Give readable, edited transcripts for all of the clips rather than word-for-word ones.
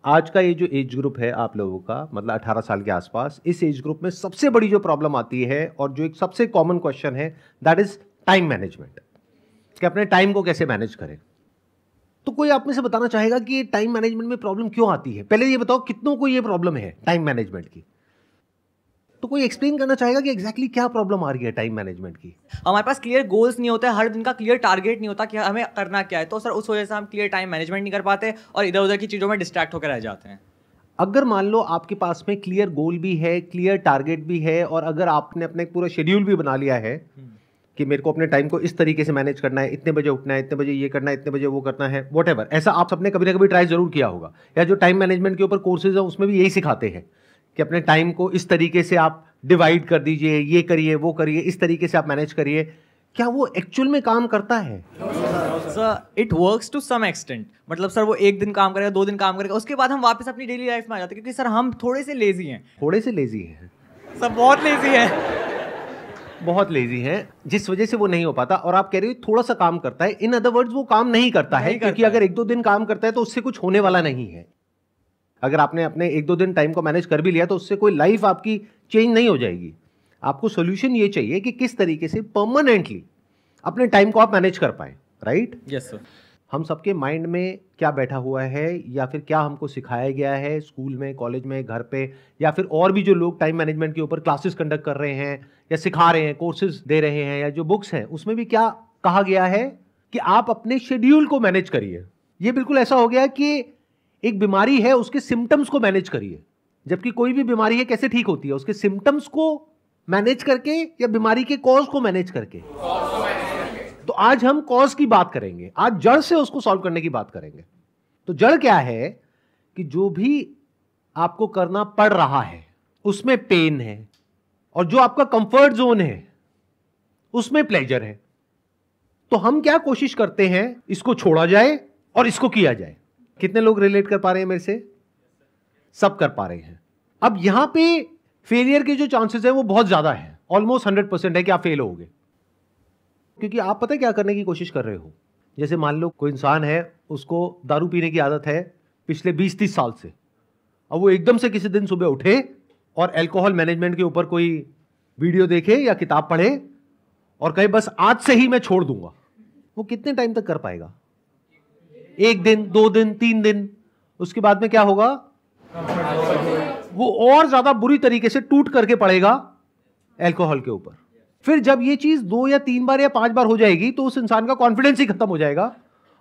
आज का ये जो एज ग्रुप है आप लोगों का, मतलब 18 साल के आसपास, इस एज ग्रुप में सबसे बड़ी जो प्रॉब्लम आती है और जो एक सबसे कॉमन क्वेश्चन है, दैट इज टाइम मैनेजमेंट, कि अपने टाइम को कैसे मैनेज करें। तो कोई आप में से बताना चाहेगा कि टाइम मैनेजमेंट में प्रॉब्लम क्यों आती है? पहले ये बताओ कितनों को ये प्रॉब्लम है टाइम मैनेजमेंट की? तो कोई एक्सप्लेन करना चाहेगा कि एग्जैक्टली क्या प्रॉब्लम आ रही है टाइम मैनेजमेंट की? हमारे पास क्लियर गोल्स नहीं होता है, हर दिन का क्लियर टारगेट नहीं होता कि हमें करना क्या है। तो सर उस वजह से हम क्लियर टाइम मैनेजमेंट नहीं कर पाते और इधर उधर की चीज़ों में डिस्ट्रैक्ट होकर रह जाते हैं। अगर मान लो आपके पास में क्लियर गोल भी है, क्लियर टारगेट भी है, और अगर आपने अपने पूरा शेड्यूल भी बना लिया है कि मेरे को अपने टाइम को इस तरीके से मैनेज करना है, इतने बजे उठना है, इतने बजे ये करना है, इतने बजे वो करना है, वॉटेवर, ऐसा आप सबने कभी ना कभी ट्राई जरूर किया होगा। या जो टाइम मैनेजमेंट के ऊपर कोर्सेज हैं उसमें भी यही सिखाते हैं कि अपने टाइम को इस तरीके से आप डिवाइड कर दीजिए, ये करिए वो करिए, इस तरीके से आप मैनेज करिए। क्या वो एक्चुअल में काम करता है? Sir it works to some extent. मतलब सर वो एक दिन काम करेगा, 2 दिन काम करेगा, उसके बाद हम वापस अपनी डेली लाइफ में आ जाते हैं, क्योंकि सर हम थोड़े से लेजी हैं। थोड़े से लेजी हैं? सर बहुत लेजी हैं। बहुत लेजी हैं, जिस वजह से वो नहीं हो पाता। और आप कह रहे हो थोड़ा सा काम करता है, इन अदर वर्ड्स वो काम नहीं करता है, क्योंकि अगर 1-2 दिन काम करता है तो उससे कुछ होने वाला नहीं है। अगर आपने अपने 1-2 दिन टाइम को मैनेज कर भी लिया तो उससे कोई लाइफ आपकी चेंज नहीं हो जाएगी। आपको सोल्यूशन ये चाहिए कि किस तरीके से परमानेंटली अपने टाइम को आप मैनेज कर पाए, राइट? Yes sir. हम सबके माइंड में क्या बैठा हुआ है, या फिर क्या हमको सिखाया गया है स्कूल में, कॉलेज में, घर पे, या फिर और भी जो लोग टाइम मैनेजमेंट के ऊपर क्लासेस कंडक्ट कर रहे हैं या सिखा रहे हैं, कोर्सेज दे रहे हैं, या जो बुक्स हैं उसमें भी क्या कहा गया है कि आप अपने शेड्यूल को मैनेज करिए। ये बिल्कुल ऐसा हो गया कि एक बीमारी है उसके सिम्टम्स को मैनेज करिए, जबकि कोई भी बीमारी है कैसे ठीक होती है? उसके सिम्टम्स को मैनेज करके या बीमारी के कॉज को मैनेज करके। तो आज हम कॉज की बात करेंगे, आज जड़ से उसको सॉल्व करने की बात करेंगे। तो जड़ क्या है कि जो भी आपको करना पड़ रहा है उसमें पेन है, और जो आपका कंफर्ट जोन है उसमें प्लेजर है। तो हम क्या कोशिश करते हैं, इसको छोड़ा जाए और इसको किया जाए। कितने लोग रिलेट कर पा रहे हैं मेरे से? सब कर पा रहे हैं। अब यहां पे फेलियर के जो चांसेस है वो बहुत ज्यादा है, ऑलमोस्ट 100% है कि आप फेल होगे। क्योंकि आप पता है क्या करने की कोशिश कर रहे हो? जैसे मान लो कोई इंसान है, उसको दारू पीने की आदत है पिछले 20-30 साल से। अब वो एकदम से किसी दिन सुबह उठे और अल्कोहल मैनेजमेंट के ऊपर कोई वीडियो देखे या किताब पढ़े और कहे बस आज से ही मैं छोड़ दूंगा। वो कितने टाइम तक कर पाएगा? 1 दिन, 2 दिन, 3 दिन। उसके बाद में क्या होगा? वो और ज्यादा बुरी तरीके से टूट करके पड़ेगा अल्कोहल के ऊपर। फिर जब ये चीज 2 या 3 बार या 5 बार हो जाएगी तो उस इंसान का कॉन्फिडेंस ही खत्म हो जाएगा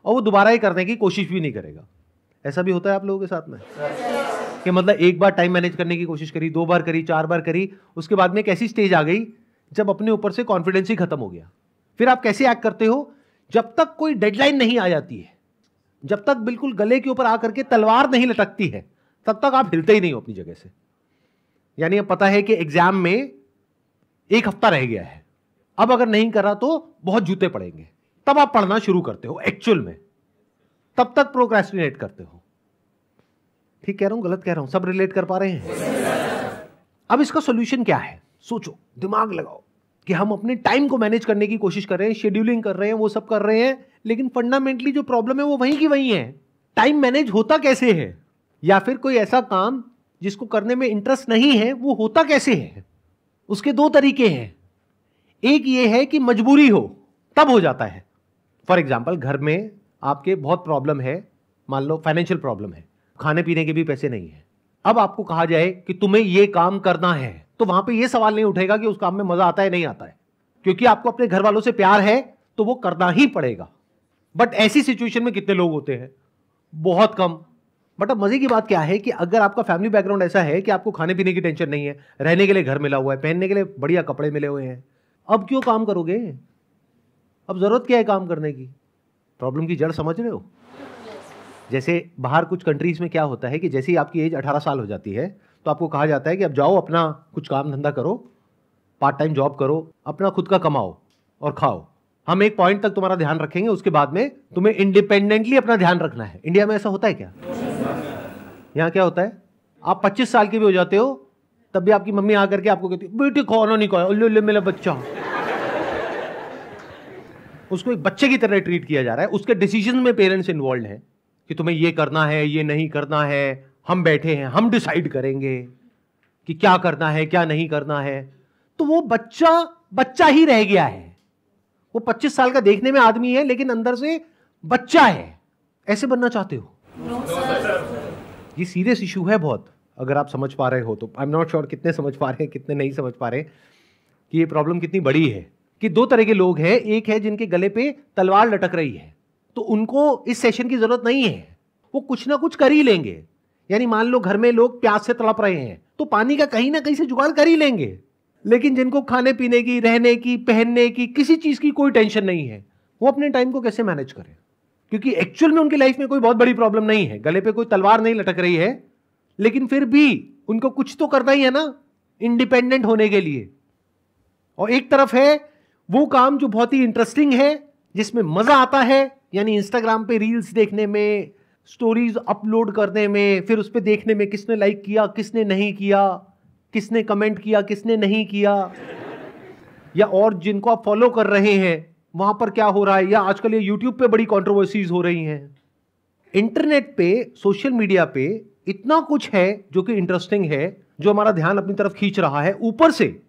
और वो दोबारा ही करने की कोशिश भी नहीं करेगा। ऐसा भी होता है आप लोगों के साथ में कि मतलब एक बार टाइम मैनेज करने की कोशिश करी, 2 बार करी, 4 बार करी, उसके बाद में एक ऐसी स्टेज आ गई जब अपने ऊपर से कॉन्फिडेंस ही खत्म हो गया। फिर आप कैसे एक्ट करते हो? जब तक कोई डेडलाइन नहीं आ जाती है, जब तक बिल्कुल गले के ऊपर आकर के तलवार नहीं लटकती है, तब तक आप हिलते ही नहीं हो अपनी जगह से। यानी अब पता है कि एग्जाम में 1 हफ्ता रह गया है, अब अगर नहीं करा तो बहुत जूते पड़ेंगे, तब आप पढ़ना शुरू करते हो एक्चुअल में। तब तक प्रोक्रेस्टिनेट करते हो। ठीक कह रहा हूं, गलत कह रहा हूं? सब रिलेट कर पा रहे हैं? अब इसका सॉल्यूशन क्या है? सोचो, दिमाग लगाओ कि हम अपने टाइम को मैनेज करने की कोशिश कर रहे हैं, शेड्यूलिंग कर रहे हैं, वो सब कर रहे हैं, लेकिन फंडामेंटली जो प्रॉब्लम है वो वहीं की वहीं है। टाइम मैनेज होता कैसे है? या फिर कोई ऐसा काम जिसको करने में इंटरेस्ट नहीं है वो होता कैसे है? उसके 2 तरीके हैं। एक ये है कि मजबूरी हो तब हो जाता है। फॉर एग्जाम्पल, घर में आपके बहुत प्रॉब्लम है, मान लो फाइनेंशियल प्रॉब्लम है, खाने पीने के भी पैसे नहीं है। अब आपको कहा जाए कि तुम्हें ये काम करना है, तो वहां पे ये सवाल नहीं उठेगा कि उस काम में मजा आता है नहीं आता है, क्योंकि आपको अपने घर वालों से प्यार है तो वो करना ही पड़ेगा। बट ऐसी सिचुएशन में कितने लोग होते हैं? बहुत कम। बट अब मजे की बात क्या है कि अगर आपका फैमिली बैकग्राउंड ऐसा है कि आपको खाने पीने की टेंशन नहीं है, रहने के लिए घर मिला हुआ है, पहनने के लिए बढ़िया कपड़े मिले हुए हैं, अब क्यों काम करोगे? अब जरूरत क्या है काम करने की? प्रॉब्लम की जड़ समझ रहे हो? जैसे बाहर कुछ कंट्रीज में क्या होता है कि जैसे ही आपकी एज 18 साल हो जाती है तो आपको कहा जाता है कि अब जाओ अपना कुछ काम धंधा करो, पार्ट टाइम जॉब करो, अपना खुद का कमाओ और खाओ। हम एक पॉइंट तक तुम्हारा ध्यान रखेंगे, उसके बाद में तुम्हें इंडिपेंडेंटली अपना ध्यान रखना है। इंडिया में ऐसा होता है क्या? यहाँ क्या होता है? आप 25 साल के भी हो जाते हो तब भी आपकी मम्मी आकर के आपको कहती है बेटे खाना नहीं खाया, ले मेरा बच्चा। उसको एक बच्चे की तरह ट्रीट किया जा रहा है। उसके डिसीजन में पेरेंट्स इन्वॉल्व हैं कि तुम्हें ये करना है, ये नहीं करना है, हम बैठे हैं, हम डिसाइड करेंगे कि क्या करना है क्या नहीं करना है, तो वो बच्चा बच्चा ही रह गया है। वो 25 साल का देखने में आदमी है लेकिन अंदर से बच्चा है। ऐसे बनना चाहते हो? No sir. ये सीरियस इशू है बहुत, अगर आप समझ पा रहे हो तो। आई एम नॉट श्योर कितने समझ पा रहे हैं कितने नहीं समझ पा रहे कि ये प्रॉब्लम कितनी बड़ी है। कि दो तरह के लोग हैं, एक है जिनके गले पे तलवार लटक रही है, तो उनको इस सेशन की जरूरत नहीं है, वो कुछ ना कुछ कर ही लेंगे। यानी मान लो घर में लोग प्यास से तड़प रहे हैं तो पानी का कहीं ना कहीं से जुगाड़ कर ही लेंगे। लेकिन जिनको खाने पीने की, रहने की, पहनने की, किसी चीज की कोई टेंशन नहीं है, वो अपने टाइम को कैसे मैनेज करें? क्योंकि एक्चुअल में उनकी लाइफ में कोई बहुत बड़ी प्रॉब्लम नहीं है, गले पे कोई तलवार नहीं लटक रही है, लेकिन फिर भी उनको कुछ तो करना ही है ना इंडिपेंडेंट होने के लिए। और एक तरफ है वो काम जो बहुत ही इंटरेस्टिंग है, जिसमें मजा आता है, यानी इंस्टाग्राम पे रील्स देखने में, स्टोरीज अपलोड करने में, फिर उस पे देखने में किसने लाइक किया किसने नहीं किया, किसने कमेंट किया किसने नहीं किया, या और जिनको आप फॉलो कर रहे हैं वहां पर क्या हो रहा है, या आजकल ये यूट्यूब पे बड़ी कंट्रोवर्सीज हो रही हैं। इंटरनेट पे, सोशल मीडिया पे इतना कुछ है जो कि इंटरेस्टिंग है, जो हमारा ध्यान अपनी तरफ खींच रहा है। ऊपर से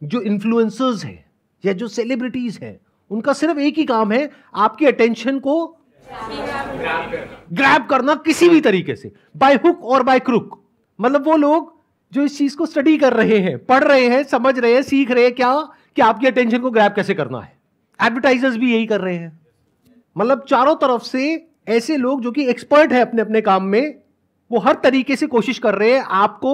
जो इन्फ्लुएंसर्स हैं या जो सेलिब्रिटीज हैं, उनका सिर्फ एक ही काम है आपकी अटेंशन को ग्रैब करना किसी भी तरीके से, बाय हुक और बाय क्रुक। मतलब वो लोग जो इस चीज को स्टडी कर रहे हैं, पढ़ रहे हैं, समझ रहे हैं, सीख रहे हैं क्या कि आपकी अटेंशन को ग्रैब कैसे करना है। एडवर्टाइजर्स भी यही कर रहे हैं। मतलब चारों तरफ से ऐसे लोग जो कि एक्सपर्ट है अपने अपने काम में, वो हर तरीके से कोशिश कर रहे हैं आपको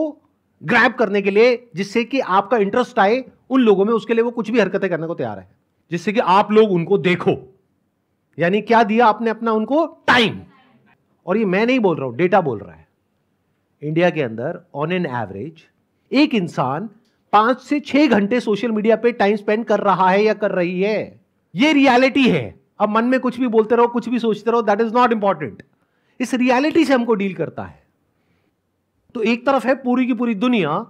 ग्रैब करने के लिए, जिससे कि आपका इंटरेस्ट आए उन लोगों में। उसके लिए वो कुछ भी हरकतें करने को तैयार है जिससे कि आप लोग उनको देखो। यानी क्या दिया आपने अपना उनको? टाइम। और ये मैं नहीं बोल रहा हूं, डेटा बोल रहा है। इंडिया के अंदर ऑन एन एवरेज एक इंसान 5 से 6 घंटे सोशल मीडिया पे टाइम स्पेंड कर रहा है या कर रही है। ये रियलिटी है। अब मन में कुछ भी बोलते रहो, कुछ भी सोचते रहो, दैट इज नॉट इंपॉर्टेंट। इस रियलिटी से हमको डील करता है। तो एक तरफ है पूरी की पूरी दुनिया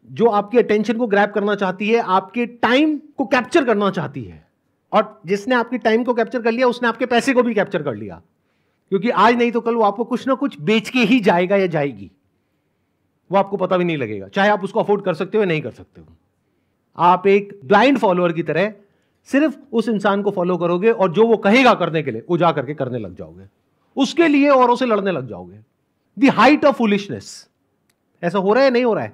जो आपकी अटेंशन को ग्रैब करना चाहती है, आपके टाइम को कैप्चर करना चाहती है, और जिसने आपकी टाइम को कैप्चर कर लिया उसने आपके पैसे को भी कैप्चर कर लिया, क्योंकि आज नहीं तो कल वो आपको कुछ ना कुछ बेच के ही जाएगा या जाएगी। वो आपको पता भी नहीं लगेगा, चाहे आप उसको अफोर्ड कर सकते हो या नहीं कर सकते हो। आप एक ब्लाइंड फॉलोअर की तरह सिर्फ उस इंसान को फॉलो करोगे और जो वो कहेगा करने के लिए वो जा करके करने लग जाओगे, उसके लिए औरों से लड़ने लग जाओगे। The height of foolishness. ऐसा हो रहा है नहीं हो रहा है?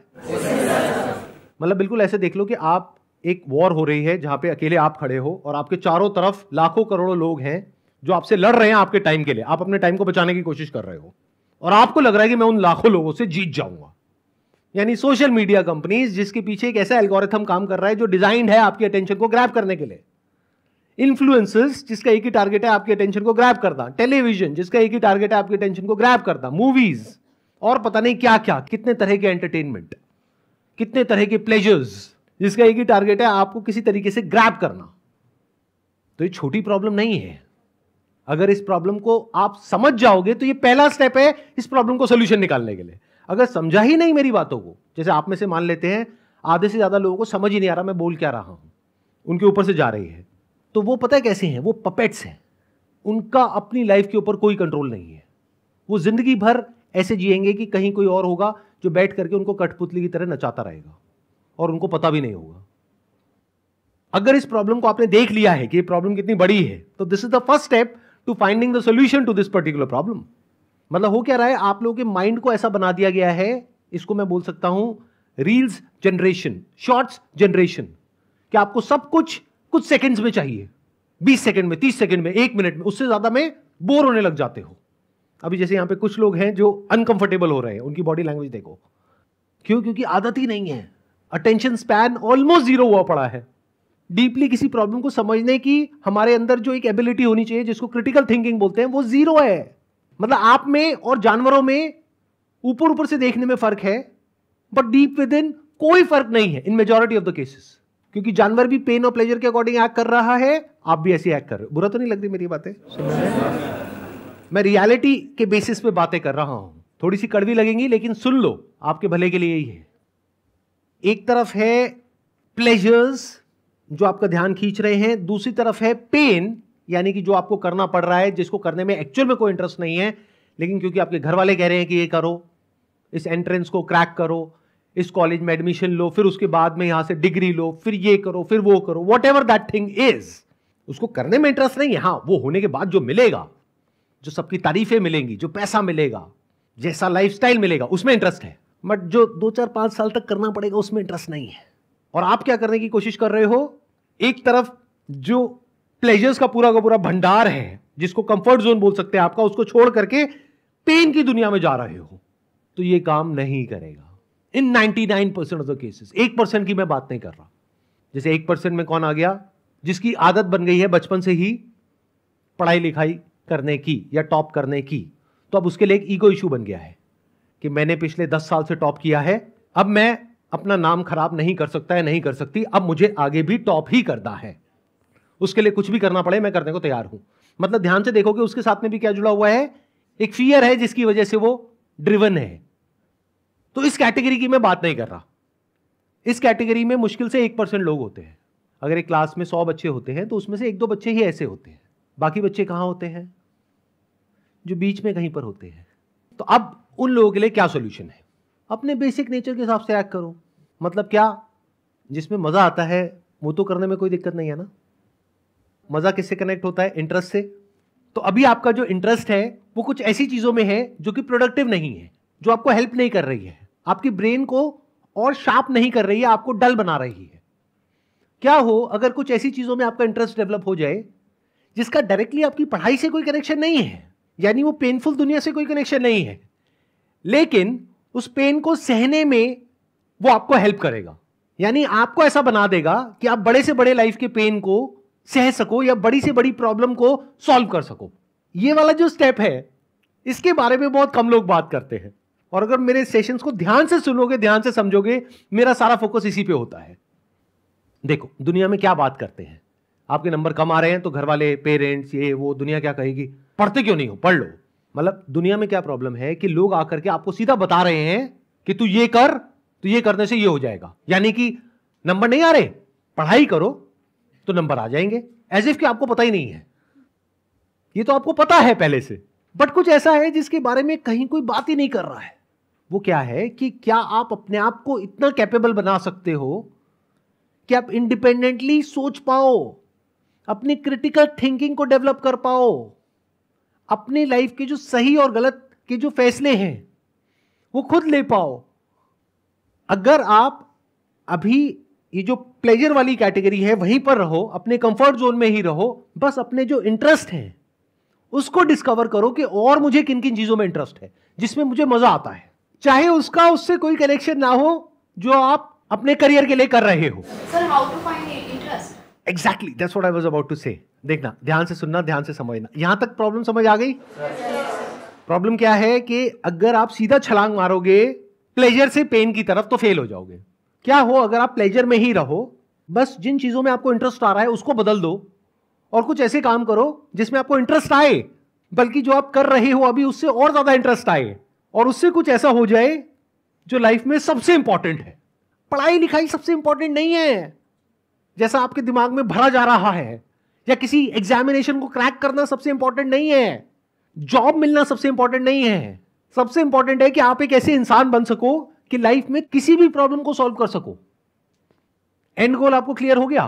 मतलब बिल्कुल ऐसे देख लो कि आप एक वॉर हो रही है जहां पे अकेले आप खड़े हो और आपके चारों तरफ लाखों करोड़ों लोग हैं जो आपसे लड़ रहे हैं आपके टाइम के लिए। आप अपने टाइम को बचाने की कोशिश कर रहे हो और आपको लग रहा है कि मैं उन लाखों लोगों से जीत जाऊंगा। यानी सोशल मीडिया कंपनीज जिसके पीछे एक ऐसा एल्गोरिथम काम कर रहा है जो डिजाइन्ड है आपकी अटेंशन को ग्रैब करने के लिए। इन्फ्लुएंसर्स जिसका एक ही टारगेट है आपकी अटेंशन को ग्रैब करना। टेलीविजन जिसका एक ही टारगेट है आपकी अटेंशन को ग्रैब करना। मूवीज और पता नहीं क्या क्या, कितने तरह के एंटरटेनमेंट, कितने तरह के प्लेजर्स जिसका एक ही टारगेट है आपको किसी तरीके से ग्रैब करना। तो ये छोटी प्रॉब्लम नहीं है। अगर इस प्रॉब्लम को आप समझ जाओगे तो ये पहला स्टेप है इस प्रॉब्लम को सोल्यूशन निकालने के लिए। अगर समझा ही नहीं मेरी बातों को, जैसे आप में से मान लेते हैं आधे से ज्यादा लोगों को समझ ही नहीं आ रहा मैं बोल क्या रहा हूं, उनके ऊपर से जा रही है, तो वो पता है कैसे हैं? वो पपेट्स हैं। उनका अपनी लाइफ के ऊपर कोई कंट्रोल नहीं है। वो जिंदगी भर ऐसे जिएंगे कि कहीं कोई और होगा जो बैठ करके उनको कठपुतली की तरह नचाता रहेगा और उनको पता भी नहीं होगा। अगर इस प्रॉब्लम को आपने देख लिया है कि ये प्रॉब्लम कितनी बड़ी है, तो this is the first step to finding the solution to this particular problem. मतलब हो क्या रहा है, आप लोगों के माइंड को ऐसा बना दिया गया है, इसको मैं बोल सकता हूं रील्स जनरेशन, शॉर्ट्स जनरेशन, कि आपको सब कुछ सेकंड्स में चाहिए। 20 सेकंड में, 30 सेकंड में, 1 मिनट में, उससे ज्यादा में बोर होने लग जाते हो। अभी जैसे यहां पे कुछ लोग हैं जो अनकंफर्टेबल हो रहे हैं, उनकी बॉडी लैंग्वेज देखो। क्यों? क्योंकि आदत ही नहीं है। अटेंशन स्पैन ऑलमोस्ट जीरो हुआ पड़ा है। डीपली किसी प्रॉब्लम को समझने की हमारे अंदर जो एक एबिलिटी होनी चाहिए, जिसको क्रिटिकल थिंकिंग बोलते हैं, वो जीरो है। मतलब आप में और जानवरों में ऊपर ऊपर से देखने में फर्क है, बट डीप विद इन कोई फर्क नहीं है इन मेजॉरिटी ऑफ द केसेस। क्योंकि जानवर भी पेन और प्लेजर के अकॉर्डिंग एक्ट कर रहा है, आप भी ऐसे एक्ट कर रहे हो। बुरा तो नहीं लग रही मेरी बातें सुनने? मैं रियलिटी के बेसिस पे बातें कर रहा हूं। थोड़ी सी कड़वी लगेंगी लेकिन सुन लो, आपके भले के लिए ही है। एक तरफ है प्लेजर्स जो आपका ध्यान खींच रहे हैं, दूसरी तरफ है पेन, यानी कि जो आपको करना पड़ रहा है, जिसको करने में एक्चुअल में कोई इंटरेस्ट नहीं है, लेकिन क्योंकि आपके घर वाले कह रहे हैं कि ये करो, इस एंट्रेंस को क्रैक करो, इस कॉलेज में एडमिशन लो, फिर उसके बाद में यहां से डिग्री लो, फिर ये करो, फिर वो करो, what ever that thing is, उसको करने में इंटरेस्ट नहीं है। हाँ, वो होने के बाद जो मिलेगा, जो सबकी तारीफें मिलेंगी, जो पैसा मिलेगा, जैसा लाइफस्टाइल मिलेगा, उसमें इंटरेस्ट है। बट जो 2-4-5 साल तक करना पड़ेगा उसमें इंटरेस्ट नहीं है। और आप क्या करने की कोशिश कर रहे हो, एक तरफ जो प्लेजर्स का पूरा भंडार है, जिसको कंफर्ट जोन बोल सकते हैं आपका, उसको छोड़ करके पेन की दुनिया में जा रहे हो, तो ये काम नहीं करेगा इन 99% ऑफ द केसेस। 1% की मैं बात नहीं कर रहा। जैसे 1% में कौन आ गया, जिसकी आदत बन गई है बचपन से ही पढ़ाई लिखाई करने की या टॉप करने की, तो अब उसके लिए एक ईगो इशू बन गया है कि मैंने पिछले 10 साल से टॉप किया है, अब मैं अपना नाम खराब नहीं कर सकता है, नहीं कर सकती, अब मुझे आगे भी टॉप ही करना है। उसके लिए कुछ भी करना पड़े मैं करने को तैयार हूं। मतलब ध्यान से देखोगे उसके साथ में भी क्या जुड़ा हुआ है, एक फियर है जिसकी वजह से वो ड्रिवन है। तो इस कैटेगरी की मैं बात नहीं कर रहा। इस कैटेगरी में मुश्किल से 1% लोग होते हैं। अगर एक क्लास में 100 बच्चे होते हैं तो उसमें से 1-2 बच्चे ही ऐसे होते हैं। बाकी बच्चे कहां होते हैं, जो बीच में कहीं पर होते हैं। तो अब उन लोगों के लिए क्या सॉल्यूशन है, अपने बेसिक नेचर के हिसाब से एक्ट करो। मतलब क्या, जिसमें मजा आता है वो तो करने में कोई दिक्कत नहीं है ना। मजा किससे कनेक्ट होता है, इंटरेस्ट से। तो अभी आपका जो इंटरेस्ट है वो कुछ ऐसी चीजों में है जो कि प्रोडक्टिव नहीं है, जो आपको हेल्प नहीं कर रही है, आपकी ब्रेन को और शार्प नहीं कर रही है, आपको डल बना रही है। क्या हो अगर कुछ ऐसी चीजों में आपका इंटरेस्ट डेवलप हो जाए जिसका डायरेक्टली आपकी पढ़ाई से कोई कनेक्शन नहीं है, यानी वो पेनफुल दुनिया से कोई कनेक्शन नहीं है, लेकिन उस पेन को सहने में वो आपको हेल्प करेगा। यानी आपको ऐसा बना देगा कि आप बड़े से बड़े लाइफ के पेन को सह सको या बड़ी से बड़ी प्रॉब्लम को सॉल्व कर सको। ये वाला जो स्टेप है इसके बारे में बहुत कम लोग बात करते हैं। और अगर मेरे सेशंस को ध्यान से सुनोगे, ध्यान से समझोगे, मेरा सारा फोकस इसी पे होता है। देखो दुनिया में क्या बात करते हैं, आपके नंबर कम आ रहे हैं तो घर वाले, पेरेंट्स, ये वो, दुनिया क्या कहेगी, पढ़ते क्यों नहीं हो, पढ़ लो। मतलब दुनिया में क्या प्रॉब्लम है कि लोग आकर के आपको सीधा बता रहे हैं कि तू ये कर, तो ये करने से ये हो जाएगा। यानी कि नंबर नहीं आ रहे, पढ़ाई करो तो नंबर आ जाएंगे। एज इफ कि आपको पता ही नहीं है। ये तो आपको पता है पहले से, बट कुछ ऐसा है जिसके बारे में कहीं कोई बात ही नहीं कर रहा है। वो क्या है कि क्या आप अपने आप को इतना कैपेबल बना सकते हो कि आप इंडिपेंडेंटली सोच पाओ, अपनी क्रिटिकल थिंकिंग को डेवलप कर पाओ, अपनी लाइफ के जो सही और गलत के जो फैसले हैं वो खुद ले पाओ। अगर आप अभी ये जो प्लेजर वाली कैटेगरी है वहीं पर रहो, अपने कंफर्ट जोन में ही रहो, बस अपने जो इंटरेस्ट हैं उसको डिस्कवर करो कि और मुझे किन किन चीजों में इंटरेस्ट है, जिसमें मुझे मजा आता है, चाहे उसका उससे कोई कनेक्शन ना हो जो आप अपने करियर के लिए कर रहे हो। Sir, how to find interest? Exactly that's what I was about to say. देखना, ध्यान से सुनना, ध्यान से समझना। यहां तक प्रॉब्लम समझ आ गई? प्रॉब्लम क्या है कि अगर आप सीधा छलांग मारोगे प्लेजर से पेन की तरफ तो फेल हो जाओगे। क्या हो अगर आप प्लेजर में ही रहो, बस जिन चीजों में आपको इंटरेस्ट आ रहा है उसको बदल दो और कुछ ऐसे काम करो जिसमें आपको इंटरेस्ट आए, बल्कि जो आप कर रहे हो अभी उससे और ज्यादा इंटरेस्ट आए, और उससे कुछ ऐसा हो जाए जो लाइफ में सबसे इंपॉर्टेंट है। पढ़ाई लिखाई सबसे इंपॉर्टेंट नहीं है जैसा आपके दिमाग में भरा जा रहा है, या किसी एग्जामिनेशन को क्रैक करना सबसे इंपॉर्टेंट नहीं है, जॉब मिलना सबसे इंपॉर्टेंट नहीं है। सबसे इंपॉर्टेंट है कि आप एक ऐसे इंसान बन सको कि लाइफ में किसी भी प्रॉब्लम को सॉल्व कर सको। एंड गोल आपको क्लियर हो गया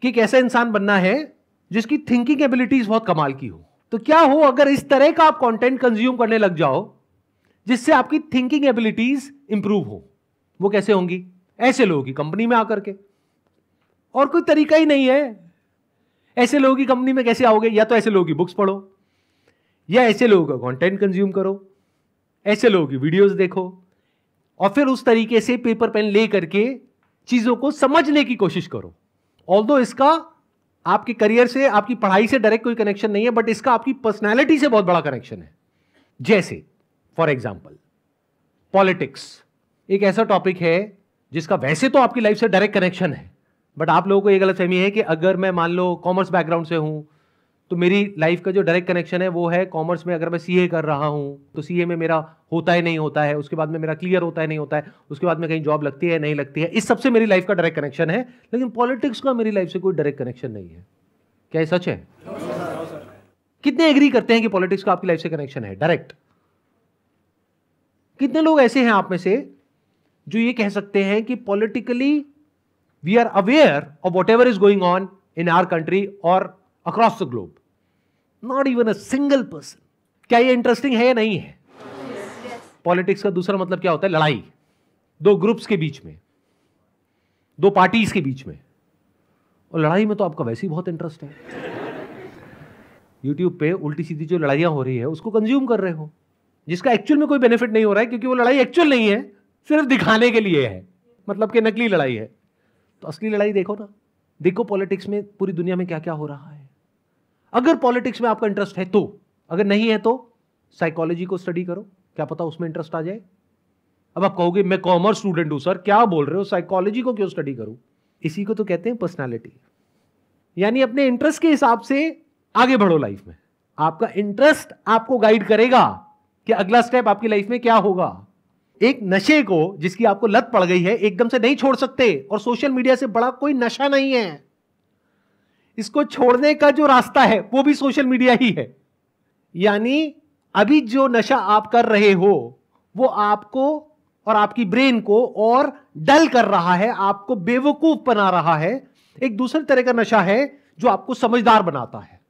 कि एक ऐसा इंसान बनना है जिसकी थिंकिंग एबिलिटीज बहुत कमाल की हो। तो क्या हो अगर इस तरह का आप कंटेंट कंज्यूम करने लग जाओ जिससे आपकी थिंकिंग एबिलिटीज इंप्रूव हो। वो कैसे होंगी? ऐसे लोगों की कंपनी में आकर के, और कोई तरीका ही नहीं है। ऐसे लोगों की कंपनी में कैसे आओगे? या तो ऐसे लोगों की बुक्स पढ़ो, या ऐसे लोगों का कंटेंट कंज्यूम करो, ऐसे लोगों की वीडियोस देखो, और फिर उस तरीके से पेपर पेन ले करके चीजों को समझने की कोशिश करो। ऑल्दो इसका आपके करियर से, आपकी पढ़ाई से डायरेक्ट कोई कनेक्शन नहीं है, बट इसका आपकी पर्सनैलिटी से बहुत बड़ा कनेक्शन है। जैसे फॉर एग्जाम्पल पॉलिटिक्स एक ऐसा टॉपिक है जिसका वैसे तो आपकी लाइफ से डायरेक्ट कनेक्शन है, बट आप लोगों को यह गलतफहमी है कि अगर मैं मान लो कॉमर्स बैकग्राउंड से हूं तो मेरी लाइफ का जो डायरेक्ट कनेक्शन है वो है कॉमर्स में। अगर मैं सीए कर रहा हूं तो सीए में मेरा होता है नहीं होता है, उसके बाद में मेरा क्लियर होता है नहीं होता है, उसके बाद में कहीं जॉब लगती है नहीं लगती है, इस सबसे मेरी लाइफ का डायरेक्ट कनेक्शन है। लेकिन पॉलिटिक्स का मेरी लाइफ से कोई डायरेक्ट कनेक्शन नहीं है। क्या ये सच है? कितने एग्री करते हैं कि पॉलिटिक्स का आपकी लाइफ से कनेक्शन है डायरेक्ट? कितने लोग ऐसे हैं आप में से जो ये कह सकते हैं कि politically we are aware of whatever is going on in our country और across the globe? Not even a single person. क्या ये इंटरेस्टिंग है या नहीं है? पॉलिटिक्स का दूसरा मतलब क्या होता है? लड़ाई, दो ग्रुप्स के बीच में, दो पार्टीज के बीच में। और लड़ाई में तो आपका वैसे ही बहुत इंटरेस्ट है। यूट्यूब पे उल्टी सीधी जो लड़ाइयां हो रही है उसको कंज्यूम कर रहे हो, जिसका एक्चुअल में कोई बेनिफिट नहीं हो रहा है, क्योंकि वो लड़ाई एक्चुअल नहीं है, सिर्फ दिखाने के लिए है, मतलब कि नकली लड़ाई है। तो असली लड़ाई देखो ना। देखो पॉलिटिक्स में पूरी दुनिया में क्या क्या हो रहा है। अगर पॉलिटिक्स में आपका इंटरेस्ट है तो, अगर नहीं है तो साइकोलॉजी को स्टडी करो, क्या पता उसमें इंटरेस्ट आ जाए। अब आप कहोगे मैं कॉमर्स स्टूडेंट हूं सर, क्या बोल रहे हो, साइकोलॉजी को क्यों स्टडी करूं? इसी को तो कहते हैं पर्सनालिटी। यानी अपने इंटरेस्ट के हिसाब से आगे बढ़ो लाइफ में। आपका इंटरेस्ट आपको गाइड करेगा कि अगला स्टेप आपकी लाइफ में क्या होगा। एक नशे को जिसकी आपको लत पड़ गई है एकदम से नहीं छोड़ सकते, और सोशल मीडिया से बड़ा कोई नशा नहीं है। इसको छोड़ने का जो रास्ता है वो भी सोशल मीडिया ही है। यानी अभी जो नशा आप कर रहे हो वो आपको और आपकी ब्रेन को और डल कर रहा है, आपको बेवकूफ बना रहा है। एक दूसरे तरह का नशा है जो आपको समझदार बनाता है।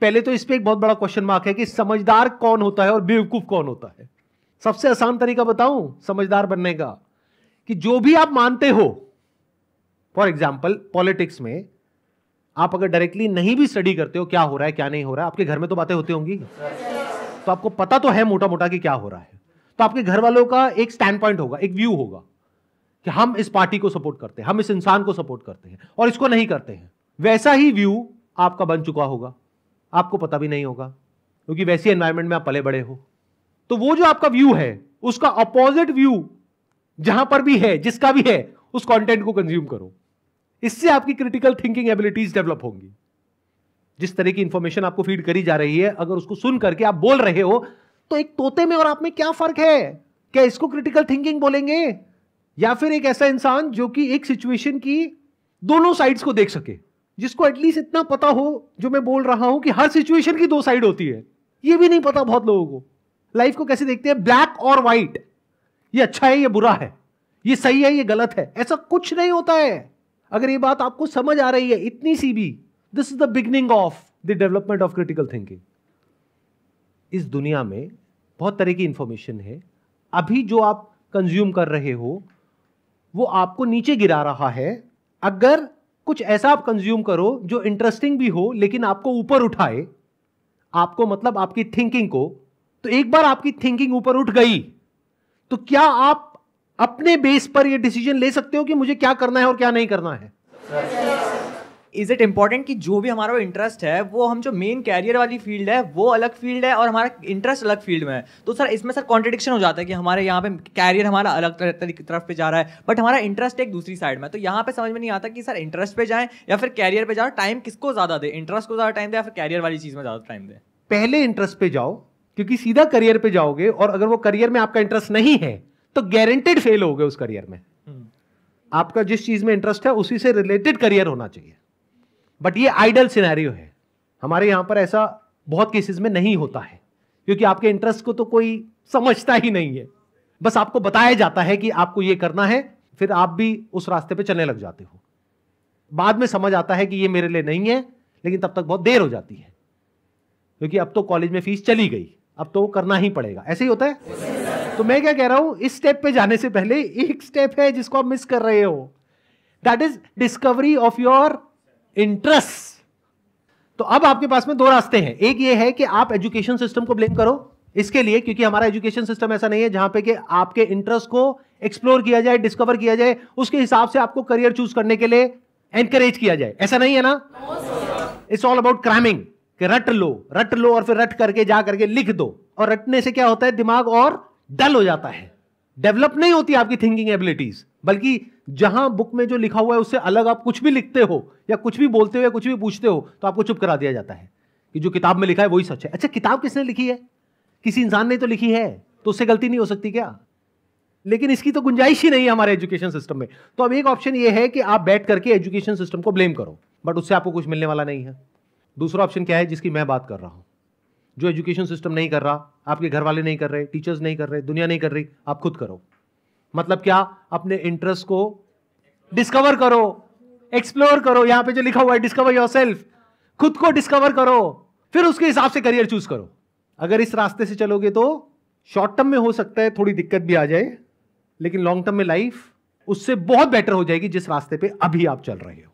पहले तो इस पे एक बहुत बड़ा क्वेश्चन मार्क है कि समझदार कौन होता है और बेवकूफ कौन होता है। सबसे आसान तरीका बताऊं समझदार बनने का, कि जो भी आप मानते हो, फॉर एग्जाम्पल पॉलिटिक्स में आप अगर डायरेक्टली नहीं भी स्टडी करते हो क्या हो रहा है क्या नहीं हो रहा है, आपके घर में तो बातें होती होंगी, तो आपको पता तो है मोटा मोटा कि क्या हो रहा है। तो आपके घर वालों का एक स्टैंड पॉइंट होगा, एक व्यू होगा कि हम इस पार्टी को सपोर्ट करते हैं, हम इस इंसान को सपोर्ट करते हैं और इसको नहीं करते हैं। वैसा ही व्यू आपका बन चुका होगा, आपको पता भी नहीं होगा, क्योंकि वैसी एनवायरनमेंट में आप पले बड़े हो। तो वो जो आपका व्यू है उसका अपोजिट व्यू जहां पर भी है, जिसका भी है, उस कंटेंट को कंज्यूम करो। इससे आपकी क्रिटिकल थिंकिंग एबिलिटीज डेवलप होंगी। जिस तरह की इंफॉर्मेशन आपको फीड करी जा रही है, अगर उसको सुन करके आप बोल रहे हो तो एक तोते में और आप में क्या फर्क है? क्या इसको क्रिटिकल थिंकिंग बोलेंगे, या फिर एक ऐसा इंसान जो कि एक सिचुएशन की दोनों साइड्स को देख सके, जिसको एटलीस्ट इतना पता हो जो मैं बोल रहा हूं कि हर सिचुएशन की दो साइड होती है। ये भी नहीं पता बहुत लोगों को। लाइफ को कैसे देखते हैं, ब्लैक और व्हाइट, ये अच्छा है ये बुरा है, ये सही है ये गलत है, ऐसा कुछ नहीं होता है। अगर ये बात आपको समझ आ रही है इतनी सी भी, this is the beginning of the development of critical thinking. इस दुनिया में बहुत तरह की इंफॉर्मेशन है, अभी जो आप कंज्यूम कर रहे हो वो आपको नीचे गिरा रहा है। अगर कुछ ऐसा आप कंज्यूम करो जो इंटरेस्टिंग भी हो लेकिन आपको ऊपर उठाए, आपको मतलब आपकी थिंकिंग को, तो एक बार आपकी थिंकिंग ऊपर उठ गई तो क्या आप अपने बेस पर यह डिसीजन ले सकते हो कि मुझे क्या करना है और क्या नहीं करना है। इज इट इंपॉर्टेंट कि जो भी हमारा इंटरेस्ट है वो, हम जो मेन कैरियर वाली फील्ड है वो अलग फील्ड है और हमारा इंटरेस्ट अलग फील्ड में है, तो सर इसमें सर कॉन्ट्रडिक्शन हो जाता है कि हमारे यहाँ पे कैरियर हमारा अलग तरफ पे जा रहा है बट हमारा इंटरेस्ट एक दूसरी साइड में। तो यहाँ पे समझ में नहीं आता कि सर इंटरेस्ट पे जाएं या फिर कैरियर पे जाओ, टाइम किसको ज्यादा दे, इंटरेस्ट को ज्यादा टाइम दे या फिर कैरियर वाली चीज में ज्यादा टाइम दे। पहले इंटरेस्ट पे जाओ, क्योंकि सीधा करियर पे जाओगे और अगर वो करियर में आपका इंटरेस्ट नहीं है तो गारंटेड फेल होगे उस करियर में। आपका जिस चीज में इंटरेस्ट है उसी से रिलेटेड करियर होना चाहिए। बट ये आइडल सिनेरियो है, हमारे यहां पर ऐसा बहुत केसेस में नहीं होता है, क्योंकि आपके इंटरेस्ट को तो कोई समझता ही नहीं है। बस आपको बताया जाता है कि आपको ये करना है, फिर आप भी उस रास्ते पे चलने लग जाते हो। बाद में समझ आता है कि ये मेरे लिए नहीं है, लेकिन तब तक बहुत देर हो जाती है, क्योंकि अब तो कॉलेज में फीस चली गई, अब तो वो करना ही पड़ेगा। ऐसे ही होता है। तो मैं क्या कह रहा हूं, इस स्टेप पे जाने से पहले एक स्टेप है जिसको आप मिस कर रहे हो, that is discovery of your interest. तो अब आपके पास में दो रास्ते हैं। एक ये है कि आप एजुकेशन सिस्टम को ब्लेम करो इसके लिए, क्योंकि हमारा एजुकेशन सिस्टम ऐसा नहीं है जहां पे कि आपके इंटरेस्ट को एक्सप्लोर किया जाए, डिस्कवर किया जाए, उसके हिसाब से आपको करियर चूज करने के लिए एनकरेज किया जाए। ऐसा नहीं है ना। इट्स ऑल अबाउट क्रैमिंग, कि रट लो और फिर रट करके जा करके लिख दो, और रटने से क्या होता है, दिमाग और डल हो जाता है, डेवलप नहीं होती आपकी थिंकिंग एबिलिटीज। बल्कि जहां बुक में जो लिखा हुआ है उससे अलग आप कुछ भी लिखते हो या कुछ भी बोलते हो या कुछ भी पूछते हो तो आपको चुप करा दिया जाता है कि जो किताब में लिखा है वही सच है। अच्छा, किताब किसने लिखी है? किसी इंसान ने तो लिखी है, तो उससे गलती नहीं हो सकती क्या? लेकिन इसकी तो गुंजाइश ही नहीं है हमारे एजुकेशन सिस्टम में। तो अब एक ऑप्शन ये है कि आप बैठ करके एजुकेशन सिस्टम को ब्लेम करो, बट उससे आपको कुछ मिलने वाला नहीं है। दूसरा ऑप्शन क्या है जिसकी मैं बात कर रहा हूं, जो एजुकेशन सिस्टम नहीं कर रहा, आपके घर वाले नहीं कर रहे, टीचर्स नहीं कर रहे, दुनिया नहीं कर रही, आप खुद करो। मतलब क्या? अपने इंटरेस्ट को डिस्कवर करो, एक्सप्लोर करो। यहां पे जो लिखा हुआ है डिस्कवर योरसेल्फ, खुद को डिस्कवर करो, फिर उसके हिसाब से करियर चूज करो। अगर इस रास्ते से चलोगे तो शॉर्ट टर्म में हो सकता है थोड़ी दिक्कत भी आ जाए, लेकिन लॉन्ग टर्म में लाइफ उससे बहुत बेटर हो जाएगी जिस रास्ते पे अभी आप चल रहे हो।